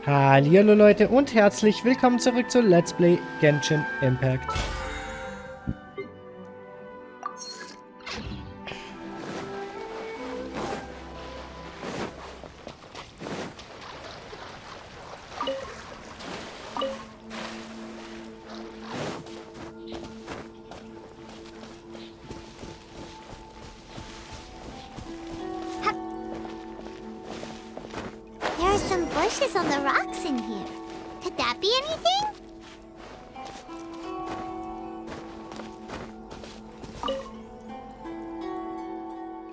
Hallihallo Leute und herzlich willkommen zurück zu Let's Play Genshin Impact. There are some bushes on the rocks in here. Could that be anything?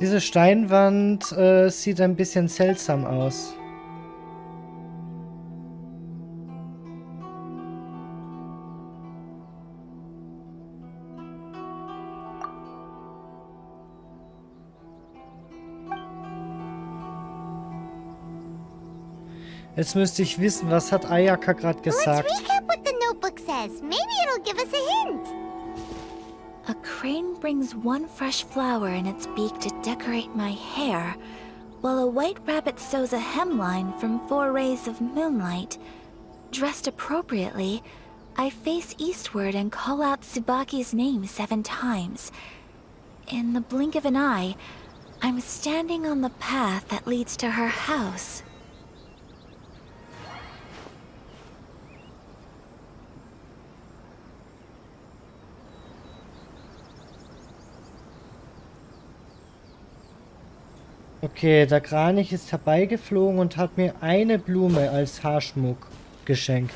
Diese Steinwand sieht ein bisschen seltsam aus. Jetzt müsste ich wissen, was hat Ayaka gerade gesagt? Let's recap what the notebook says. Maybe it'll give us a hint. A crane brings one fresh flower in its beak to decorate my hair, while a white rabbit sews a hemline from 4 rays of moonlight. Dressed appropriately, I face eastward and call out Tsubaki's name 7 times. In the blink of an eye, I'm standing on the path that leads to her house. Okay, der Kranich ist herbeigeflogen und hat mir eine Blume als Haarschmuck geschenkt.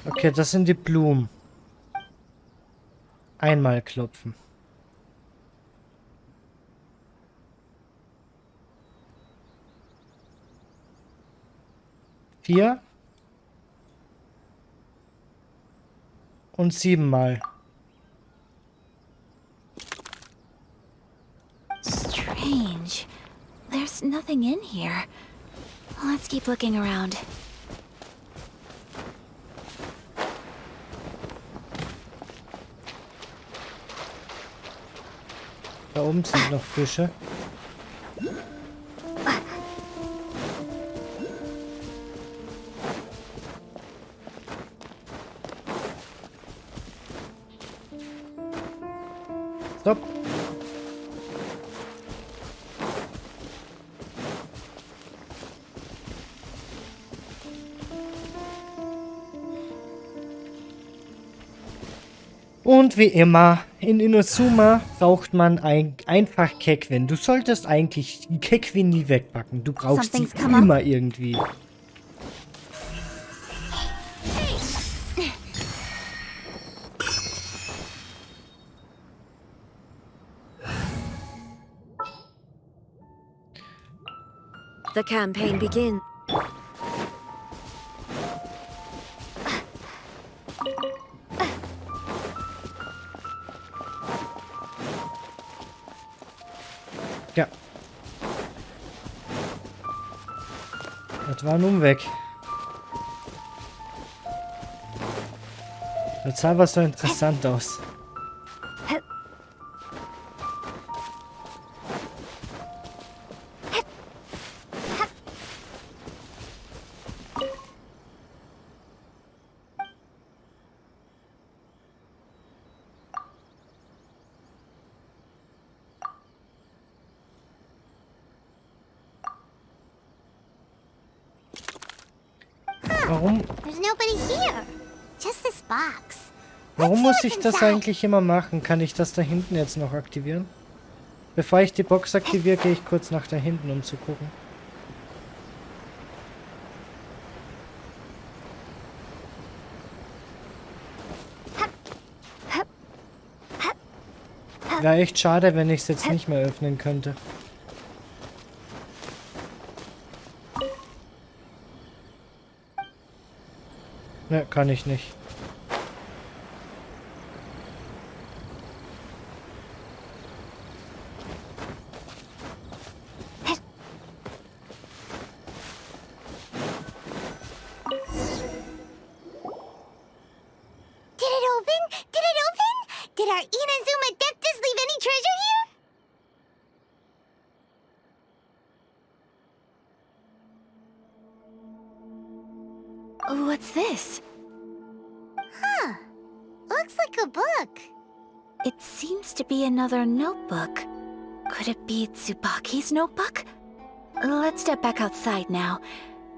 Okay, das sind die Blumen. Einmal klopfen. Vier. Und 7 Mal. Strange. There's nothing in here. Let's keep looking around. Da oben sind noch Büsche. Stopp. Und wie immer, in Inazuma braucht man einfach Keckwin. Du solltest eigentlich die Keckwin nie wegpacken. Du brauchst sie immer irgendwie. The campaign begins. Ja. Das war nun weg. Das sah was so interessant aus. Warum? There's nobody here. Just this box. Warum Let's see muss what's ich das inside. eigentlich immer machen? Kann ich das da hinten jetzt noch aktivieren? Bevor ich die Box aktiviere, gehe ich kurz nach da hinten, um zu gucken. Wäre echt schade, wenn ich es jetzt nicht mehr öffnen könnte. Ne, kann ich nicht. Did it open? Did it open? Did our Inazuma Adeptus leave any treasure here? What's this? Huh. Looks like a book. It seems to be another notebook. Could it be Tsubaki's notebook? Let's step back outside now.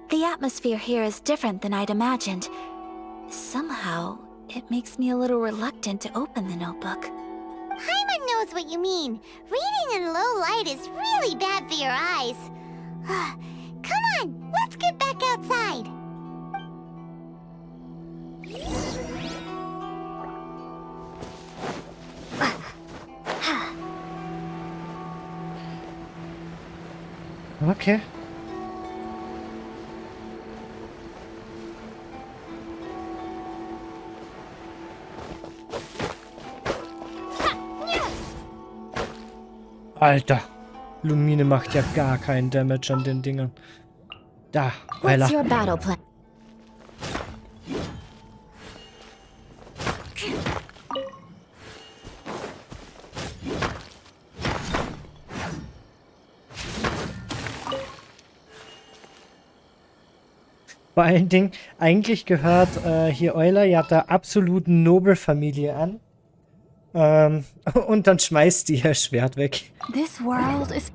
The atmosphere here is different than I'd imagined. Somehow, it makes me a little reluctant to open the notebook. Paimon knows what you mean. Reading in low light is really bad for your eyes. Come on, let's get back outside. Okay. Alter, Lumine macht ja gar keinen Damage an den Dingern. Da, Weiler. What's your battle plan? Vor allen Dingen, eigentlich gehört hier Euler ja der absoluten Nobelfamilie an. Und dann schmeißt die ihr Schwert weg. This world is...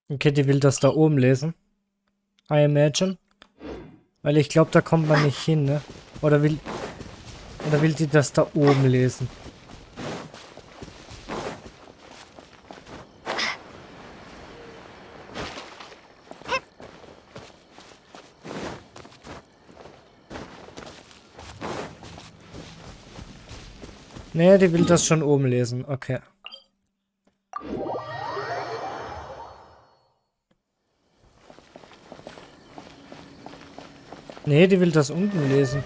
Okay, die will das da oben lesen. I imagine. Weil ich glaube, da kommt man nicht hin, ne? Oder will die das da oben lesen? Nee, die will das schon oben lesen. Okay. Nee, die will das unten lesen.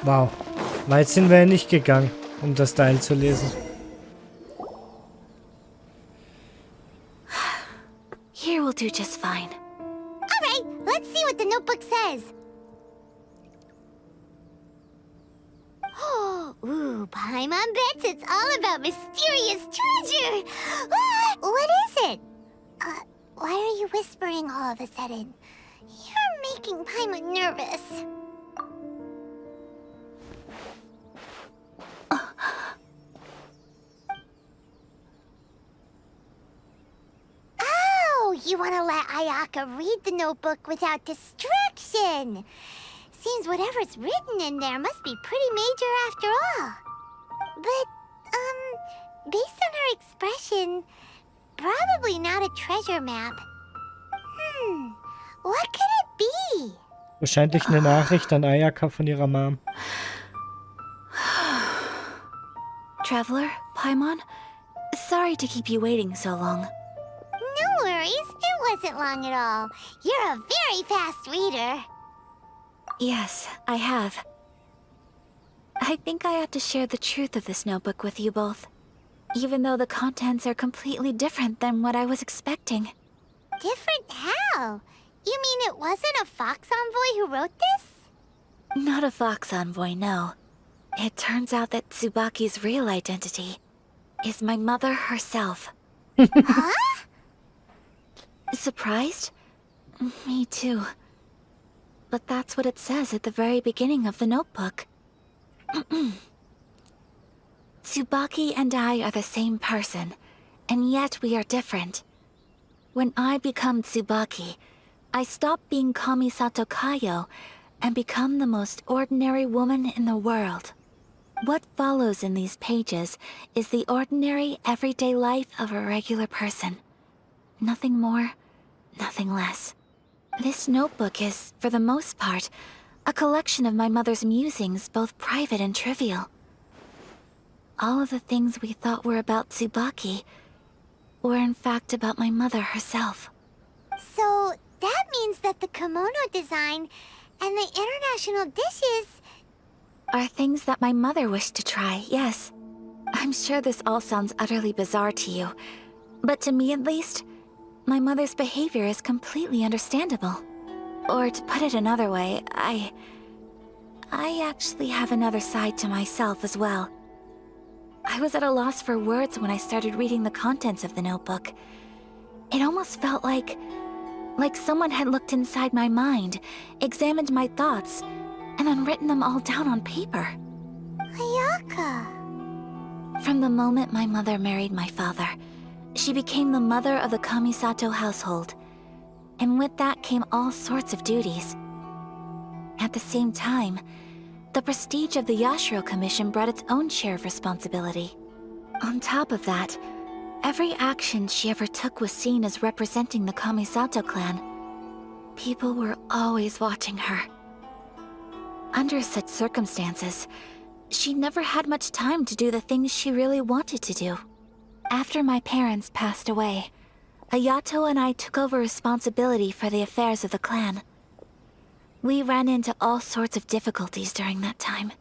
Wow. Weit sind wir ja nicht gegangen, um das Teil zu lesen. Here will do just fine. Alright, let's see what the notebook says. Ooh, Paimon bets it's all about mysterious treasure. What is it? Why are you whispering all of a sudden? You're making Paimon nervous. You want to let Ayaka read the notebook without distraction. Seems whatever's written in there must be pretty major after all. But, based on her expression, probably not a treasure map. What could it be? Wahrscheinlich eine Nachricht an Ayaka von ihrer Mom. Traveler, Paimon, sorry to keep you waiting so long. No worries, it wasn't long at all. You're a very fast reader. Yes, I have. I think I ought to share the truth of this notebook with you both, even though the contents are completely different than what I was expecting. Different how? You mean it wasn't a Fox Envoy who wrote this? Not a Fox Envoy, no. It turns out that Tsubaki's real identity is my mother herself. Huh? Surprised? Me too. But that's what it says at the very beginning of the notebook. Tsubaki and I are the same person, and yet we are different. When I become Tsubaki, I stop being Kamisato Kayo and become the most ordinary woman in the world. What follows in these pages is the ordinary, everyday life of a regular person. Nothing more, nothing less. This notebook is, for the most part, a collection of my mother's musings, both private and trivial. All of the things we thought were about Tsubaki were in fact about my mother herself. So, that means but the kimono design and the international dishes... Are things that my mother wished to try, yes. I'm sure this all sounds utterly bizarre to you, but to me at least, my mother's behavior is completely understandable. Or to put it another way, I actually have another side to myself as well. I was at a loss for words when I started reading the contents of the notebook. It almost felt like someone had looked inside my mind, examined my thoughts, and then written them all down on paper. Ayaka. From the moment my mother married my father, she became the mother of the Kamisato household, and with that came all sorts of duties. At the same time, the prestige of the Yashiro Commission brought its own share of responsibility. On top of that, every action she ever took was seen as representing the Kamisato clan. People were always watching her. Under such circumstances, she never had much time to do the things she really wanted to do. After my parents passed away, Ayato and I took over responsibility for the affairs of the clan. We ran into all sorts of difficulties during that time.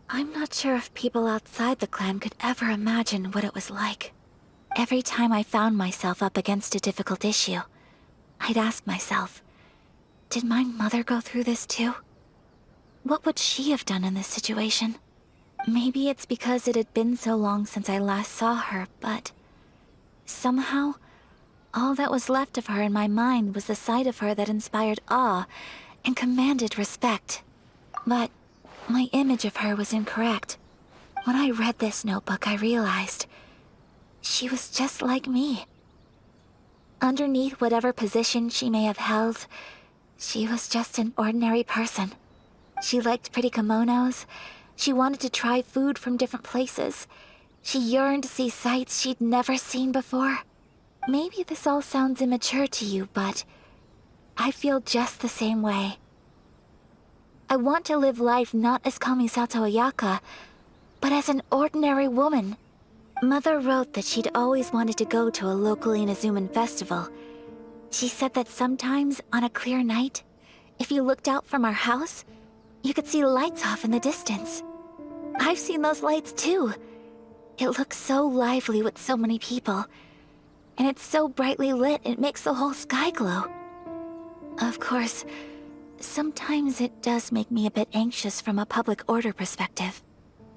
I'm not sure if people outside the clan could ever imagine what it was like. Every time I found myself up against a difficult issue, I'd ask myself, did my mother go through this too? What would she have done in this situation? Maybe it's because it had been so long since I last saw her, but somehow, all that was left of her in my mind was the side of her that inspired awe and commanded respect. But my image of her was incorrect. When I read this notebook, I realized she was just like me. Underneath whatever position she may have held, she was just an ordinary person. She liked pretty kimonos. She wanted to try food from different places. She yearned to see sights she'd never seen before. Maybe this all sounds immature to you, but I feel just the same way. I want to live life not as Kamisato Ayaka, but as an ordinary woman. Mother wrote that she'd always wanted to go to a local Inazuman festival. She said that sometimes, on a clear night, if you looked out from our house, you could see lights off in the distance. I've seen those lights too. It looks so lively with so many people. And it's so brightly lit, it makes the whole sky glow. Of course, sometimes it does make me a bit anxious from a public order perspective.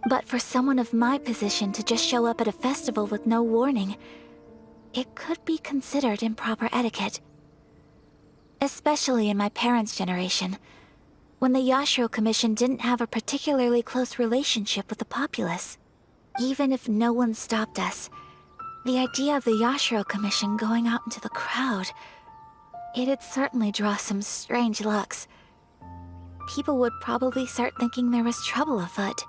But for someone of my position to just show up at a festival with no warning, it could be considered improper etiquette. Especially in my parents' generation, when the Yashiro Commission didn't have a particularly close relationship with the populace. Even if no one stopped us, the idea of the Yashiro Commission going out into the crowd, it'd certainly draw some strange looks. People would probably start thinking there was trouble afoot.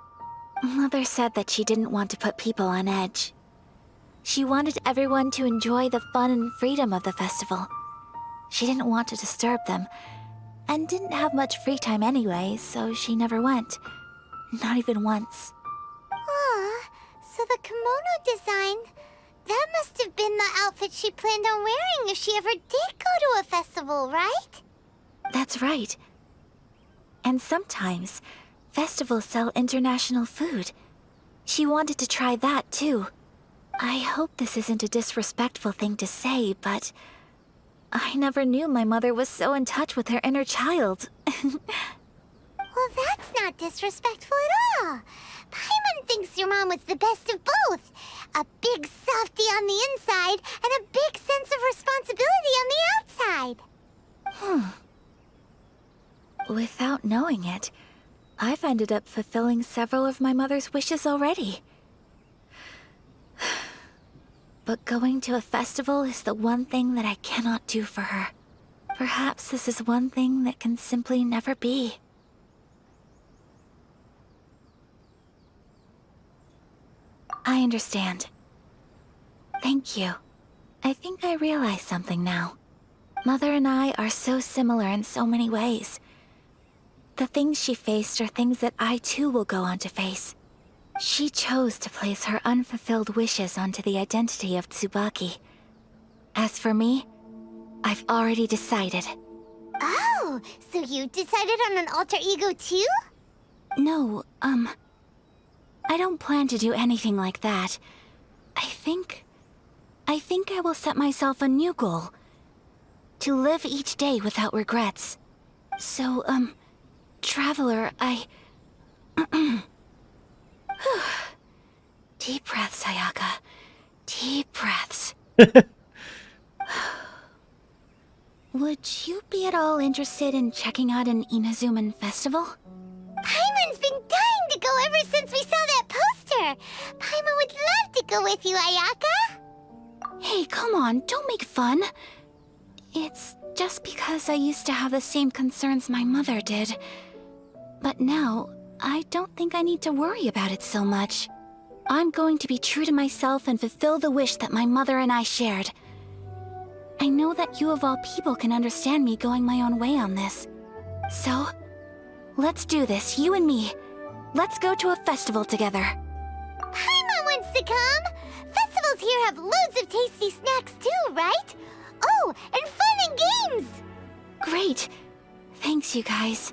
Mother said that she didn't want to put people on edge. She wanted everyone to enjoy the fun and freedom of the festival. She didn't want to disturb them, and didn't have much free time anyway, so she never went. Not even once. Aw, so the kimono design, that must have been the outfit she planned on wearing if she ever did go to a festival, right? That's right. And sometimes, festivals sell international food. She wanted to try that too. I hope this isn't a disrespectful thing to say, but I never knew my mother was so in touch with her inner child. Well, that's not disrespectful at all. Paimon thinks your mom was the best of both. A big softie on the inside and a big sense of responsibility on the outside. Without knowing it, I've ended up fulfilling several of my mother's wishes already. But going to a festival is the one thing that I cannot do for her. Perhaps this is one thing that can simply never be. I understand. Thank you. I think I realize something now. Mother and I are so similar in so many ways. The things she faced are things that I too will go on to face. She chose to place her unfulfilled wishes onto the identity of Tsubaki. As for me, I've already decided. Oh, so you decided on an alter ego too? No, I don't plan to do anything like that. I think I will set myself a new goal. To live each day without regrets. So, Traveler, Deep breaths, Ayaka. Deep breaths. Would you be at all interested in checking out an Inazuman festival? Paimon's been dying to go ever since we saw that poster! Paimon would love to go with you, Ayaka! Hey, come on, don't make fun. It's just because I used to have the same concerns my mother did. But now, I don't think I need to worry about it so much. I'm going to be true to myself and fulfill the wish that my mother and I shared. I know that you of all people can understand me going my own way on this. So, let's do this, you and me. Let's go to a festival together. Paimon wants to come! Festivals here have loads of tasty snacks too, right? Oh, and fun and games! Great. Thanks, you guys.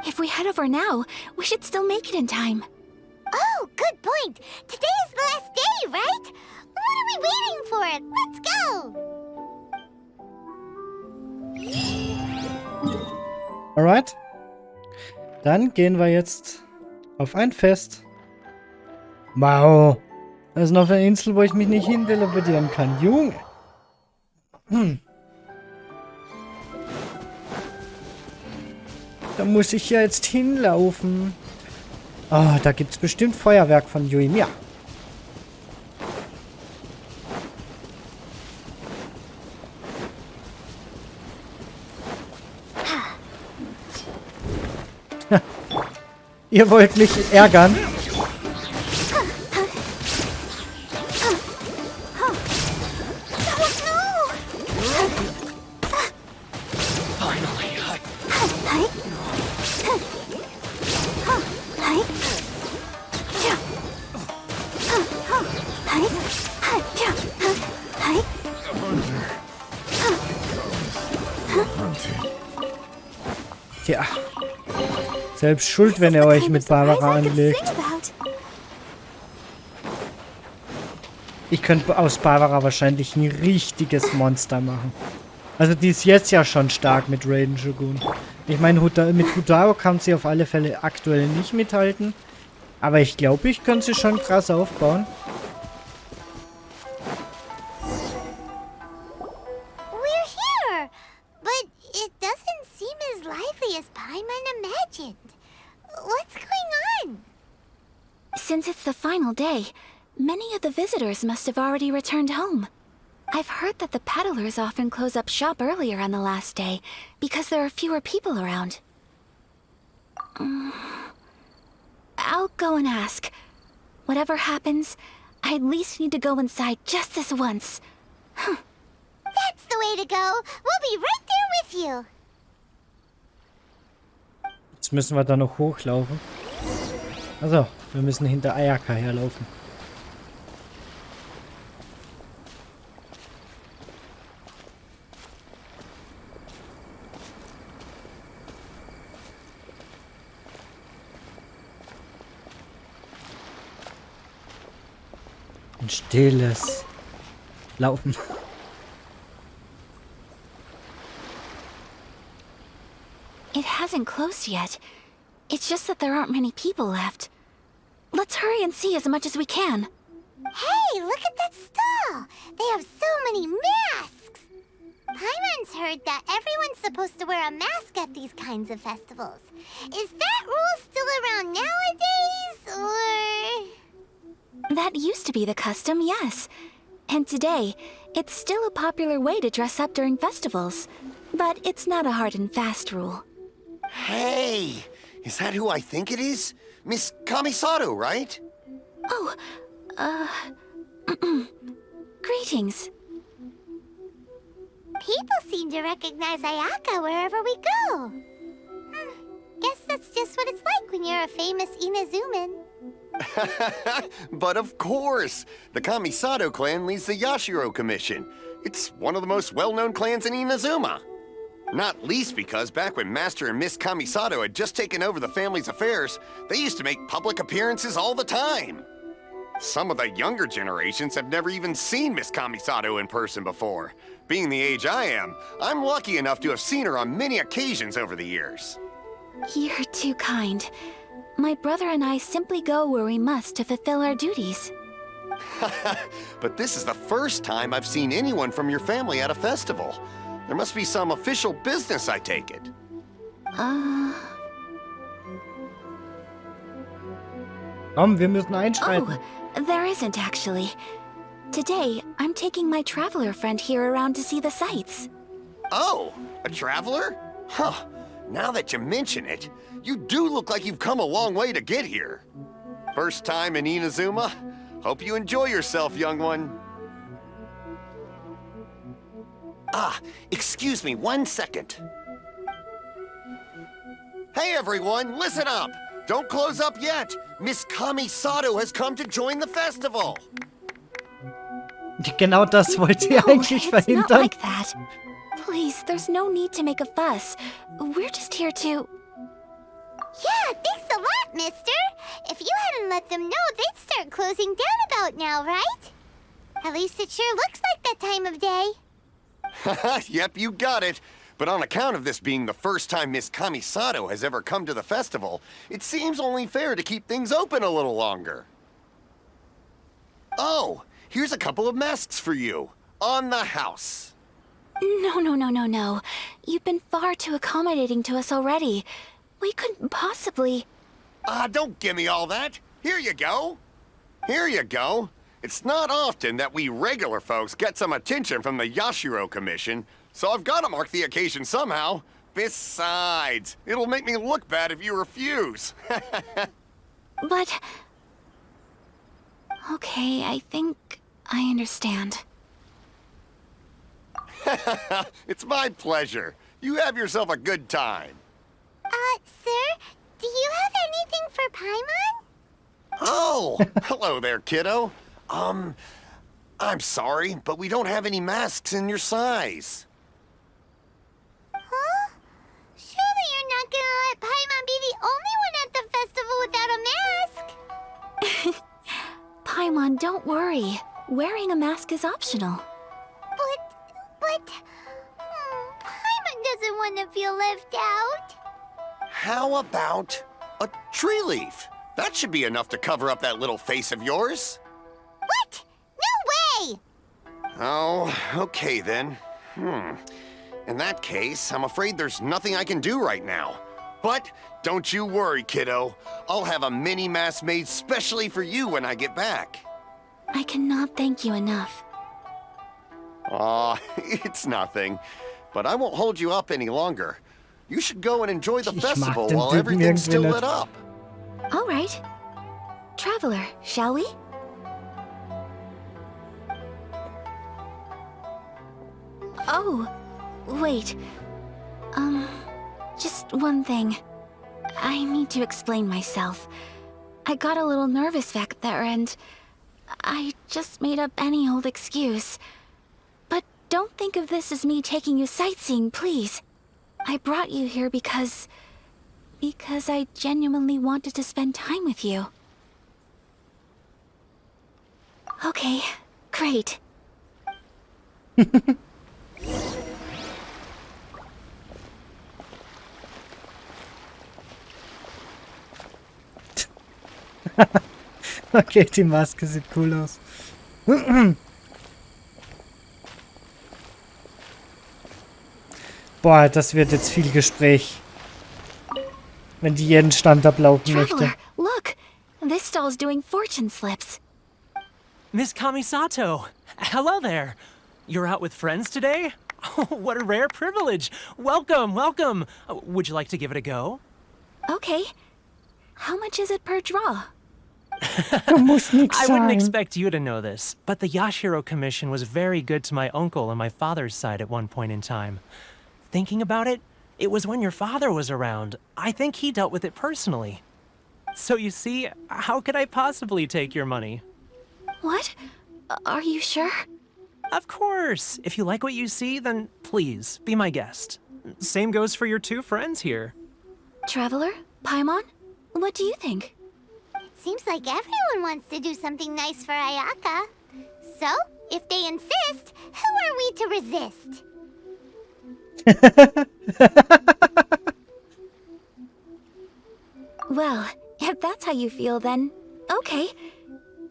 If we head over now, we should still make it in time. Oh, good point! Today is the last day, right? What are we waiting for? Let's go! Alright. Dann gehen wir jetzt auf ein Fest. Wow. Das ist noch eine Insel, wo ich mich nicht hin teleportieren kann. Junge. Da muss ich ja jetzt hinlaufen. Ah, da gibt's bestimmt Feuerwerk von Yuimiya. Ihr wollt mich ärgern? Tja. Selbst schuld, wenn ihr euch mit Barbara anlegt. Ich könnte aus Barbara wahrscheinlich ein richtiges Monster machen. Also die ist jetzt ja schon stark mit Raiden Shogun. Ich meine, mit Hudao kann sie auf alle Fälle aktuell nicht mithalten. Aber ich glaube, ich könnte sie schon krass aufbauen. We're here! But it doesn't seem as lively as Paimon imagined. What's going on? Since it's the final day, many of the visitors must have already returned home. I've heard that the peddlers often close up shop earlier on the last day because there are fewer people around. I'll go and ask. Whatever happens, I at least need to go inside just this once. That's the way to go. We'll be right there with you. Jetzt müssen wir da noch hochlaufen. Also, wir müssen hinter Ayaka herlaufen. Ein stilles Laufen. It hasn't closed yet. It's just that there aren't many people left. Let's hurry and see as much as we can. Hey, look at that stall! They have so many masks! Paimon's heard that everyone's supposed to wear a mask at these kinds of festivals. Is that rule still around nowadays, or...? That used to be the custom, yes. And today, it's still a popular way to dress up during festivals. But it's not a hard and fast rule. Hey! Is that who I think it is? Miss Kamisato, right? Oh, greetings. People seem to recognize Ayaka wherever we go. Guess that's just what it's like when you're a famous Inazuman. But of course! The Kamisato clan leads the Yashiro Commission. It's one of the most well-known clans in Inazuma. Not least because back when Master and Miss Kamisato had just taken over the family's affairs, they used to make public appearances all the time. Some of the younger generations have never even seen Miss Kamisato in person before. Being the age I am, I'm lucky enough to have seen her on many occasions over the years. You're too kind. My brother and I simply go where we must to fulfill our duties. But this is the first time I've seen anyone from your family at a festival. There must be some official business, I take it. Komm, wir müssen einschreiten. Oh, there isn't actually. Today, I'm taking my traveler friend here around to see the sights. Oh, a traveler? Huh. Now that you mention it, you do look like you've come a long way to get here. First time in Inazuma? Hope you enjoy yourself, young one. Ah, excuse me 1 second. Hey everyone, listen up! Don't close up yet! Miss Kamisato has come to join the festival! Genau das wollte sie eigentlich it's not verhindern. like that. Please, there's no need to make a fuss. We're just here to... Yeah, thanks a lot, mister. If you hadn't let them know, they'd start closing down about now, right? At least it sure looks like that time of day. Yep, you got it. But on account of this being the first time Miss Kamisato has ever come to the festival, it seems only fair to keep things open a little longer. Oh, here's a couple of masks for you. On the house. No. You've been far too accommodating to us already. We couldn't possibly... Don't give me all that. Here you go. Here you go. It's not often that we regular folks get some attention from the Yashiro Commission, so I've got to mark the occasion somehow. Besides, it'll make me look bad if you refuse. But... Okay, I think I understand. It's my pleasure. You have yourself a good time. Sir, do you have anything for Paimon? Oh, hello there, kiddo. I'm sorry, but we don't have any masks in your size. Huh? Surely you're not gonna let Paimon be the only one at the festival without a mask? Paimon, don't worry. Wearing a mask is optional. But... Paimon doesn't want to feel left out. How about a tree leaf? That should be enough to cover up that little face of yours. What? No way! Oh, okay then. In that case, I'm afraid there's nothing I can do right now. But don't you worry, kiddo. I'll have a mini mask made specially for you when I get back. I cannot thank you enough. Aw, it's nothing. But I won't hold you up any longer. You should go and enjoy the Ich mag festival den while Typen everything's irgendwie still nicht. lit up. All right. Traveler, shall we? Oh, wait. Just one thing. I need to explain myself. I got a little nervous back there and I just made up any old excuse. But don't think of this as me taking you sightseeing, please. I brought you here because I genuinely wanted to spend time with you. Okay, great. Okay, die Maske sieht cool aus. Boah, das wird jetzt viel Gespräch. Wenn die jeden Stand ablaufen möchte. Traveler, look! This stall's doing fortune slips. Miss Kamisato! Hello there! You're out with friends today? Oh, what a rare privilege! Welcome, welcome! Would you like to give it a go? Okay. How much is it per draw? Muss nix I wouldn't sagen. expect you to know this, but the Yashiro Commission was very good to my uncle on my father's side at one point in time. Thinking about it, it was when your father was around. I think he dealt with it personally. So you see, how could I possibly take your money? What? Are you sure? Of course! If you like what you see, then please, be my guest. Same goes for your 2 friends here. Traveler? Paimon? What do you think? It seems like everyone wants to do something nice for Ayaka. So, if they insist, who are we to resist? Well, if that's how you feel, then okay.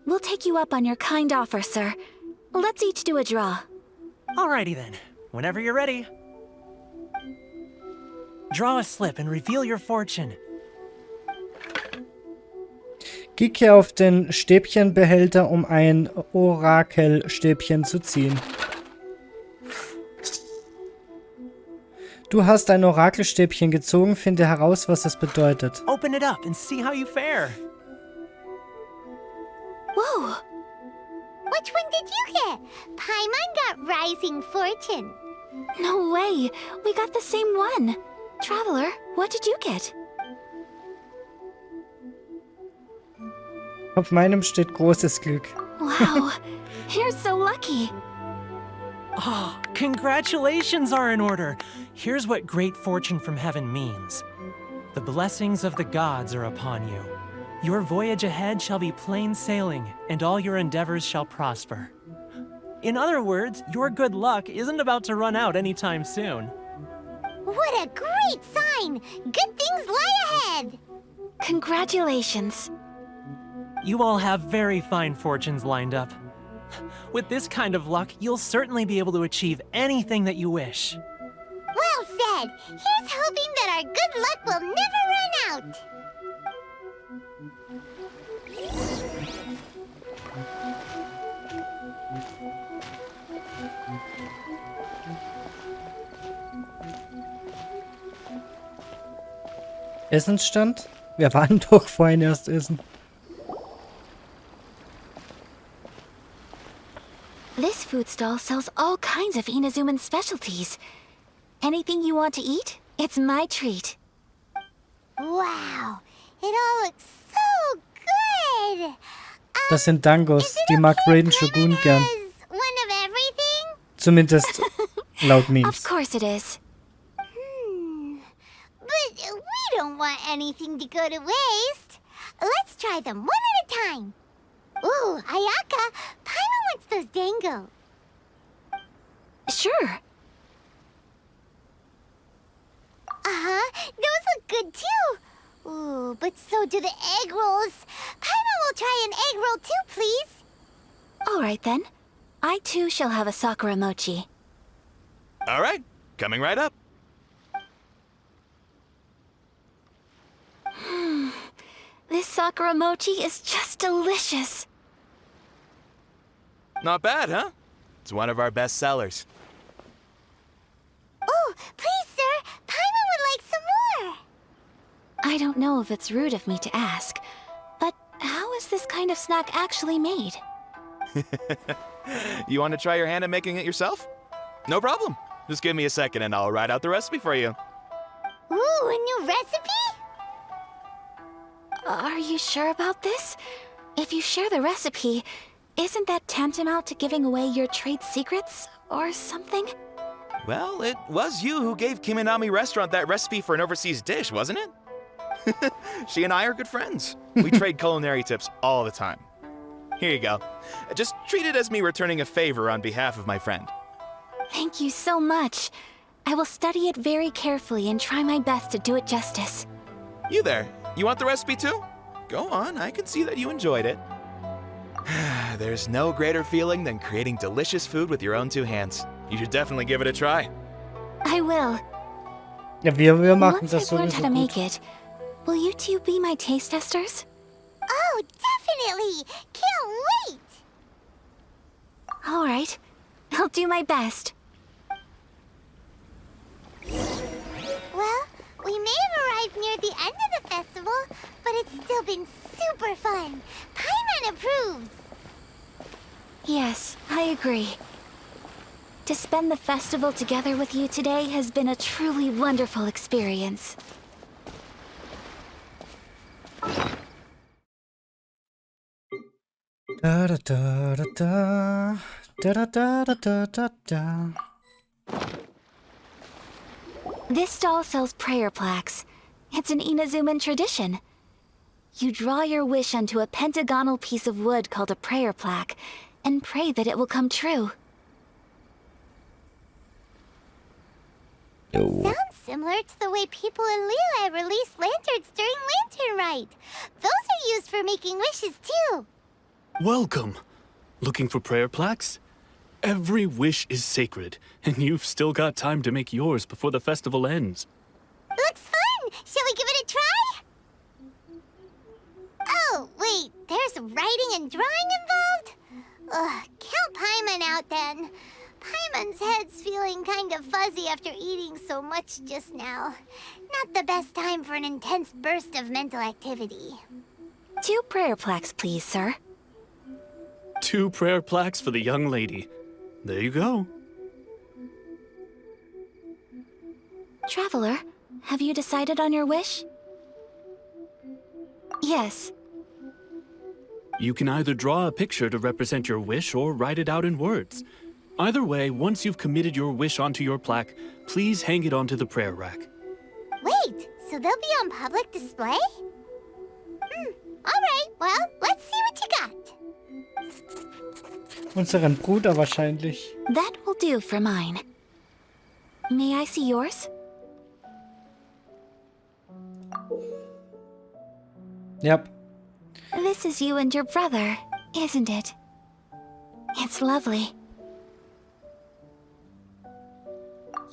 We'll take you up on your kind offer, sir. Let's each do a draw. Alrighty then, whenever you're ready. Draw a slip and reveal your fortune. Klicke auf den Stäbchenbehälter, um ein Orakelstäbchen zu ziehen. Du hast ein Orakelstäbchen gezogen, finde heraus, was es bedeutet. Open it up and see how you fare. Whoa! Which one did you get? Paimon got Rising Fortune. No way! We got the same one! Traveler, what did you get? Auf meinem steht großes Glück. Wow! You're so lucky! Oh, congratulations are in order. Here's what great fortune from heaven means. The blessings of the gods are upon you. Your voyage ahead shall be plain sailing, and all your endeavors shall prosper. In other words, your good luck isn't about to run out anytime soon. What a great sign! Good things lie ahead! Congratulations. You all have very fine fortunes lined up. With this kind of luck, you'll certainly be able to achieve anything that you wish. Well said! Here's hoping that our good luck will never run out! Essensstand? Wir waren doch vorhin erst essen. This food stall sells all kinds of Inazuman specialties. Anything you want to eat, it's my treat. Wow! It all looks so good! Das sind Dangos, die mag Raiden Shogun gern. One of everything? Zumindest laut Memes. Of course it is. But we don't want anything to go to waste. Let's try them one at a time. Ooh, Ayaka, Paimon wants those dango. Sure. Uh-huh, those look good too. Ooh, but so do the egg rolls. Paimon will try an egg roll too, please. All right then. I too shall have a Sakura mochi. All right, coming right up. This Sakura mochi is just delicious. Not bad, huh? It's one of our best sellers. Oh, please, sir. Paimon would like some more. I don't know if it's rude of me to ask, but how is this kind of snack actually made? You want to try your hand at making it yourself? No problem. Just give me a second and I'll write out the recipe for you. Ooh, a new recipe? Are you sure about this? If you share the recipe, isn't that tantamount to giving away your trade secrets or something? Well, it was you who gave Kiminami Restaurant that recipe for an overseas dish, wasn't it? She and I are good friends. We trade culinary tips all the time. Here you go. Just treat it as me returning a favor on behalf of my friend. Thank you so much. I will study it very carefully and try my best to do it justice. You there. You want the recipe too? Go on, I can see that you enjoyed it. There's no greater feeling than creating delicious food with your own 2 hands. You should definitely give it a try. I will. Ja, wir machen Once das I've learned how sowieso to make gut. it, will you two be my taste testers? Oh, definitely. Can't wait. All right. I'll do my best. Well, we may have arrived near the end of the festival, but it's still been super fun. Paimon approves. Yes, I agree. To spend the festival together with you today has been a truly wonderful experience. Da, da, da, da, da. Da da da da da da da. This stall sells prayer plaques. It's an Inazuman tradition. You draw your wish onto a pentagonal piece of wood called a prayer plaque and pray that it will come true. Sounds similar to the way people in Liyue release lanterns during Lantern Rite. Those are used for making wishes too. Welcome. Looking for prayer plaques? Every wish is sacred, and you've still got time to make yours before the festival ends. Looks fun! Shall we give it a try? Oh, wait, there's writing and drawing involved? Ugh, count Paimon out then. Paimon's head's feeling kind of fuzzy after eating so much just now. Not the best time for an intense burst of mental activity. 2 prayer plaques, please, sir. 2 prayer plaques for the young lady. There you go. Traveler, have you decided on your wish? Yes. You can either draw a picture to represent your wish or write it out in words. Either way, once you've committed your wish onto your plaque, please hang it onto the prayer rack. Wait, so they'll be on public display? Alright, well, let's see what you got. Unseren Bruder wahrscheinlich. That will do for mine. May I see yours? Yep. This is you and your brother, isn't it? It's lovely.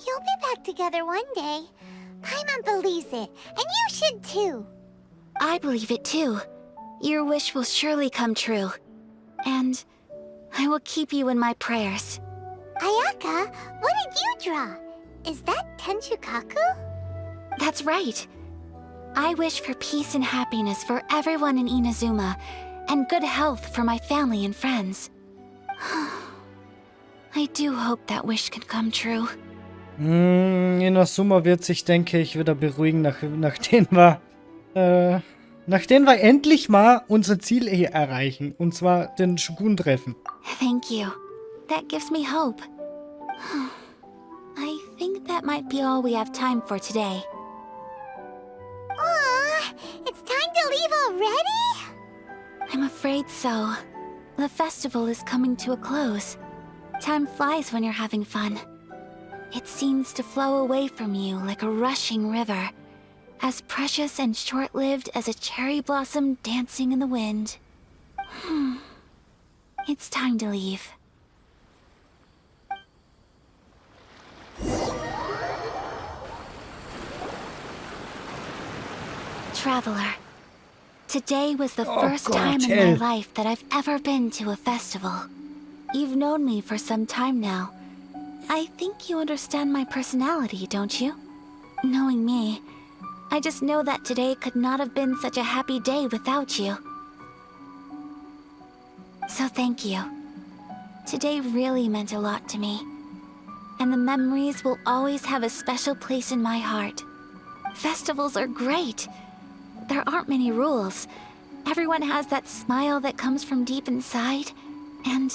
You'll be back together one day. Paimon believes it, and you should too. I believe it too. Your wish will surely come true. And I will keep you in my prayers. Ayaka, what did you draw? Is that Tenchukaku? That's right. I wish for peace and happiness for everyone in Inazuma, and good health for my family and friends. I do hope that wish can come true. Inazuma wird sich, denke ich, wieder beruhigen, nachdem wir endlich mal unser Ziel erreichen. Und zwar den Shogun treffen. Thank you. That gives me hope. I think that might be all we have time for today. Aw, it's time to leave already? I'm afraid so. The festival is coming to a close. Time flies when you're having fun. It seems to flow away from you like a rushing river, as precious and short-lived as a cherry blossom dancing in the wind. It's time to leave. Traveler, today was the first time in my life that I've ever been to a festival. You've known me for some time now. I think you understand my personality, don't you? Knowing me, I just know that today could not have been such a happy day without you. So thank you. Today really meant a lot to me. And the memories will always have a special place in my heart. Festivals are great. There aren't many rules. Everyone has that smile that comes from deep inside. And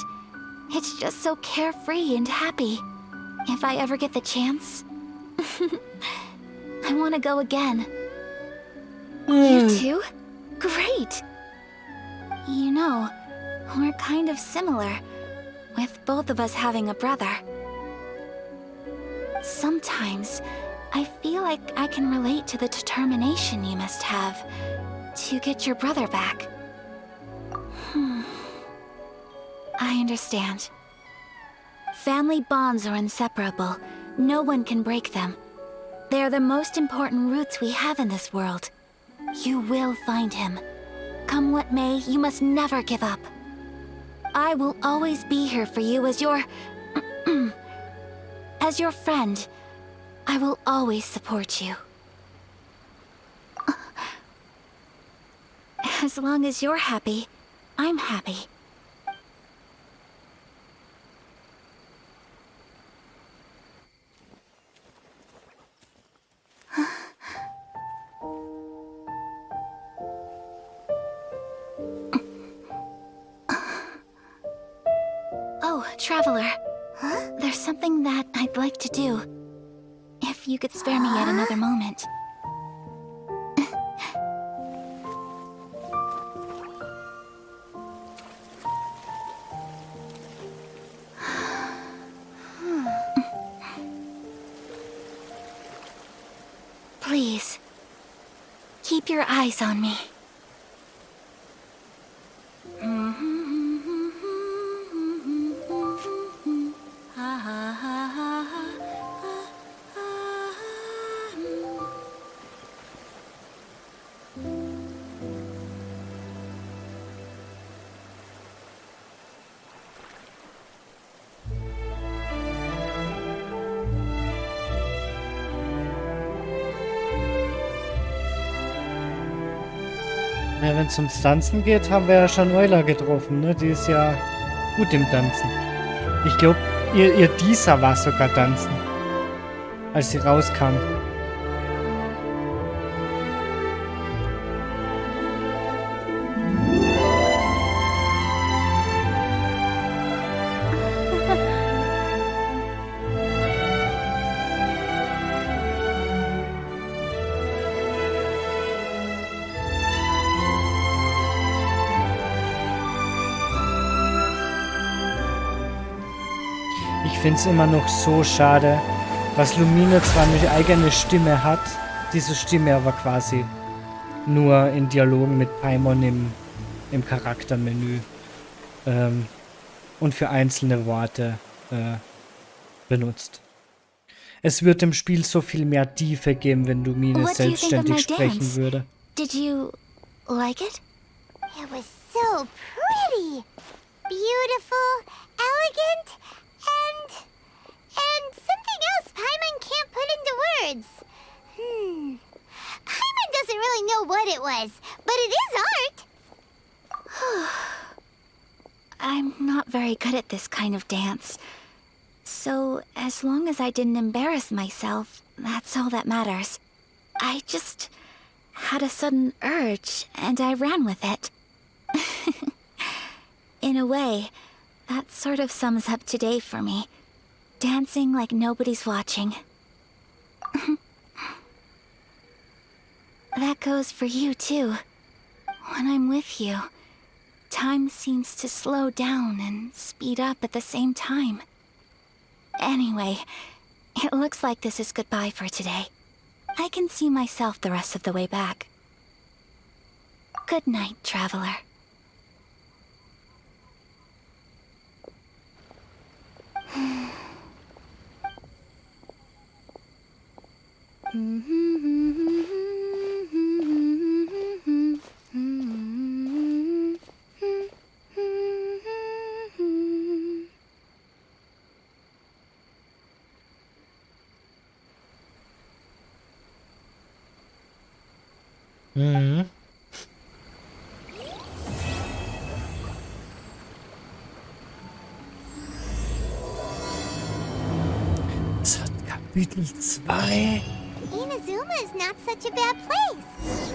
it's just so carefree and happy. If I ever get the chance, I want to go again. You too? Great! You know, we're kind of similar, with both of us having a brother. Sometimes, I feel like I can relate to the determination you must have to get your brother back. I understand. Family bonds are inseparable. No one can break them. They are the most important roots we have in this world. You will find him. Come what may, you must never give up. I will always be here for you as your... as your friend. I will always support you. As long as you're happy, I'm happy. Traveler. There's something that I'd like to do. If you could spare me yet another moment. Please, keep your eyes on me. Ja, wenn es ums Tanzen geht, haben wir ja schon Euler getroffen, ne? Die ist ja gut im Tanzen. Ich glaube, ihr dieser war sogar tanzen, als sie rauskam. Ich finde es immer noch so schade, dass Lumine zwar eine eigene Stimme hat, diese Stimme aber quasi nur in Dialogen mit Paimon im Charaktermenü und für einzelne Worte benutzt. Es wird im Spiel so viel mehr Tiefe geben, wenn Lumine selbstständig sprechen würde. Did you like it? It was so pretty, beautiful, elegant, and something else Paimon can't put into words. Paimon doesn't really know what it was, but it is art. I'm not very good at this kind of dance. So, as long as I didn't embarrass myself, that's all that matters. I just had a sudden urge, and I ran with it. In a way, that sort of sums up today for me. Dancing like nobody's watching. That goes for you, too. When I'm with you, time seems to slow down and speed up at the same time. Anyway, it looks like this is goodbye for today. I can see myself the rest of the way back. Good night, traveler. Es hat Kapitel 2. Inazuma is not such a bad place.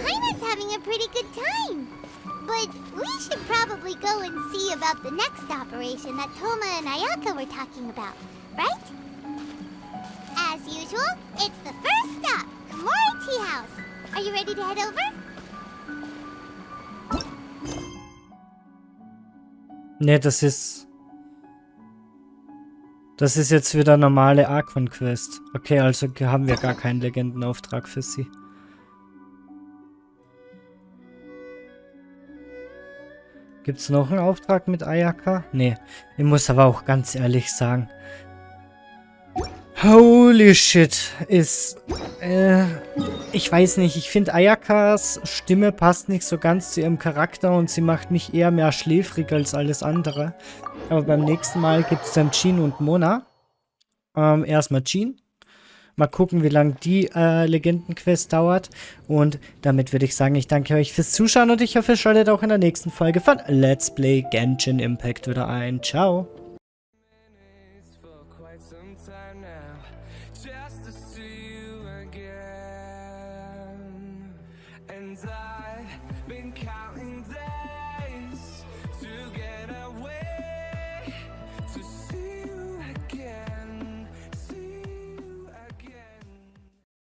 Paimon's having a pretty good time. But we should probably go and see about the next operation that Toma and Ayaka were talking about, right? As usual, it's the first stop, Komori Tea House. Are you ready to head over? Ne, das ist jetzt wieder normale Archon-Quest. Okay, also haben wir gar keinen Legendenauftrag für sie. Gibt's noch einen Auftrag mit Ayaka? Nee, ich muss aber auch ganz ehrlich sagen. Holy shit, ich weiß nicht, ich finde Ayakas Stimme passt nicht so ganz zu ihrem Charakter und sie macht mich eher mehr schläfrig als alles andere. Aber beim nächsten Mal gibt es dann Jean und Mona. Erstmal Jean. Mal gucken, wie lange die Legendenquest dauert. Und damit würde ich sagen, ich danke euch fürs Zuschauen und ich hoffe, ihr schaltet auch in der nächsten Folge von Let's Play Genshin Impact wieder ein. Ciao.